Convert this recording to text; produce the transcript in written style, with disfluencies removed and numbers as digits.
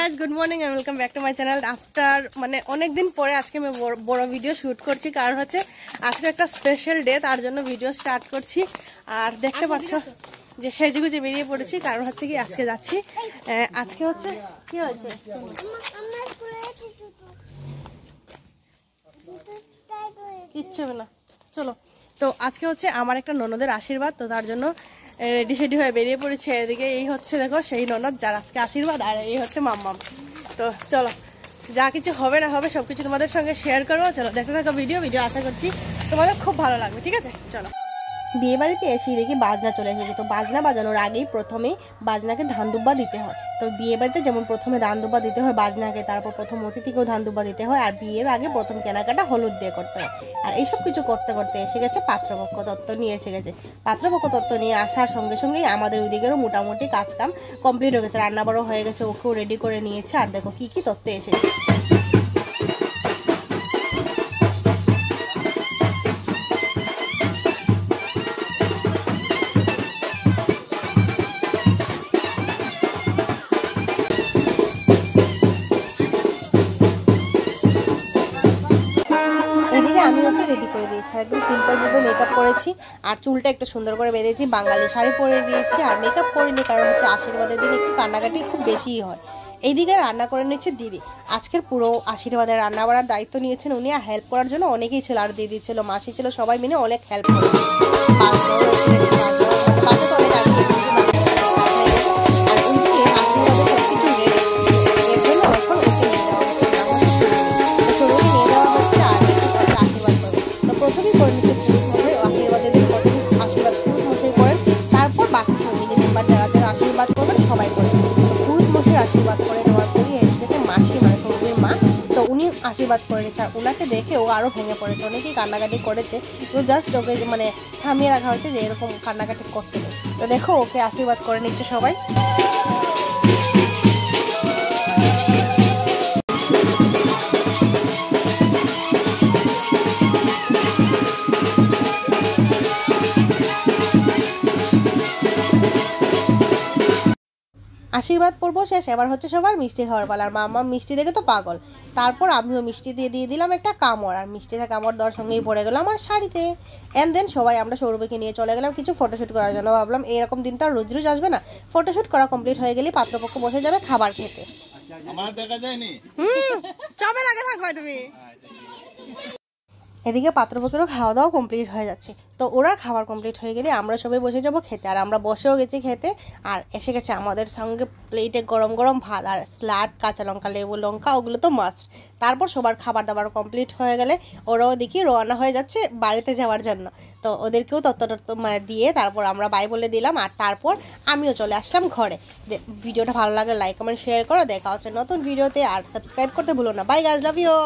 Guys, good morning and welcome back to my channel. After মানে অনেক দিন পরে আজকে আমি বড় ভিডিও শ্যুট করছি, কারণ হচ্ছে আজকে একটা স্পেশাল ডে, তার জন্য ভিডিও স্টার্ট করছি। আর দেখতে পাচ্ছ যে সেজেগুজে বেরিয়ে পড়েছি, কারণ হচ্ছে কি আজকে যাচ্ছি। আজকে হচ্ছে কি হয়েছে, কিচ্ছু হবে না, চলো। তো আজকে হচ্ছে আমার একটা ননদের আশীর্বাদ, তো তার জন্য রেডি সেডি হয়ে বেরিয়ে পড়েছে। এদিকে এই হচ্ছে দেখো সেই ননদ যার আজকে আশীর্বাদ, আর এই হচ্ছে মাম্মাম। তো চলো, যা কিছু হবে না হবে সবকিছু তোমাদের সঙ্গে শেয়ার করবো। চলো দেখতে থাকো ভিডিও আশা করছি তোমাদের খুব ভালো লাগবে, ঠিক আছে? চলো। বিয়ে বাড়িতে এসে দেখি বাজনা চলে এসেছে। তো বাজনা বাজানোর আগেই প্রথমে বাজনাকে ধান দুব্বা দিতে হয়। তো বিয়ে বাড়িতে যেমন প্রথমে ধান দুব্বা দিতে হয় বাজনাকে, তারপর প্রথম অতিথিকেও ধান দুব্বা দিতে হয়, আর বিয়ের আগে প্রথম কেনাকাটা হলুদ দিয়ে করতে হয়। আর এইসব কিছু করতে করতে এসে গেছে পাত্রপক্ষ তত্ত্ব নিয়ে এসে গেছে। পাত্রপক্ষ তত্ত্ব নিয়ে আসার সঙ্গে সঙ্গেই আমাদের ওইদিকেরও মোটামুটি কাজকাম কমপ্লিট হয়ে গেছে, রান্না বাড়াও হয়ে গেছে, ওকেও রেডি করে নিয়েছে। আর দেখো কি কি তত্ত্ব এসেছে। আমি ওকে রেডি করে দিয়েছি, একদম সিম্পল ভাবে মেকআপ করেছি, আর চুলটা একটু সুন্দর করে বেঁধেছি, বাঙালি শাড়ি পরে দিয়েছি। আর মেকআপ করিনি, কারণ হচ্ছে আশীর্বাদের দিন একটু কান্নাকাটি খুব বেশিই হয়। এইদিকে রান্না করে নিচ্ছে দিদি। আজকের পুরো আশীর্বাদের রান্না বাড়ার দায়িত্ব নিয়েছেন উনি, আর হেল্প করার জন্য অনেকেই ছিল, আর দিদি ছিল, মাসি ছিল, সবাই মিলে অনেক হেল্প করেছে। আশীর্বাদ করে নেওয়ার পরই এসে মাসি মানে তরুণীর মা, তো উনি আশীর্বাদ করে নিচ্ছে। আর ওনাকে দেখে ও আরও ভেঙে পড়েছে, অনেকেই কান্নাকাটি করেছে, তো জাস্ট ওকে মানে থামিয়ে রাখা হয়েছে যে এরকম কান্নাকাটি করতে নেই। তো দেখো ওকে আশীর্বাদ করে নিচ্ছে সবাই। আশীর্বাদ পর্ব শেষ, এবার হচ্ছে সবার মিষ্টি খাওয়ার পালা। আর মাম্মা মিষ্টি দেখে তো পাগল। তারপর আমিও মিষ্টি দিয়ে দিলাম একটা কামড়, আর মিষ্টিটা কামড় দেওয়ার সঙ্গেই পড়ে গেলাম আমার শাড়িতে। অ্যান্ড দেন সবাই আমরা সৌরভীকে নিয়ে চলে গেলাম কিছু ফটোশ্যুট করার জন্য। ভাবলাম এইরকম দিন তো আর রোজ রোজ আসবে না, ফটোশ্যুট করা কমপ্লিট হয়ে গেলে পাত্রপক্ষ বসে যাবে খাবার খেতে। আমার দেখা যায়নি, চবের আগে থাকবা তুমি। এদিকে পাত্রপক্ষেরও খাওয়া দাওয়া কমপ্লিট হয়ে যাচ্ছে। তো ওরা খাবার কমপ্লিট হয়ে গেলে আমরা সবাই বসে যাব খেতে, আর আমরা বসেও গেছি খেতে। আর এসে গেছে আমাদের সঙ্গে প্লেটে গরম গরম ভাত আর স্যালাড, কাঁচা লঙ্কা, লেবু, লঙ্কা, ওগুলো তো মাস্ট। তারপর সবার খাবার দাবার কমপ্লিট হয়ে গেলে ওরাও দেখি রওনা হয়ে যাচ্ছে বাড়িতে যাওয়ার জন্য। তো ওদেরকেও তত্ত্ব মানে দিয়ে তারপর আমরা বাই বলে দিলাম, আর তারপর আমিও চলে আসলাম ঘরে। ভিডিওটা ভালো লাগলে লাইক কমেন্ট শেয়ার করো। দেখা হচ্ছে নতুন ভিডিওতে, আর সাবস্ক্রাইব করতে ভুলো না। Bye guys, love you.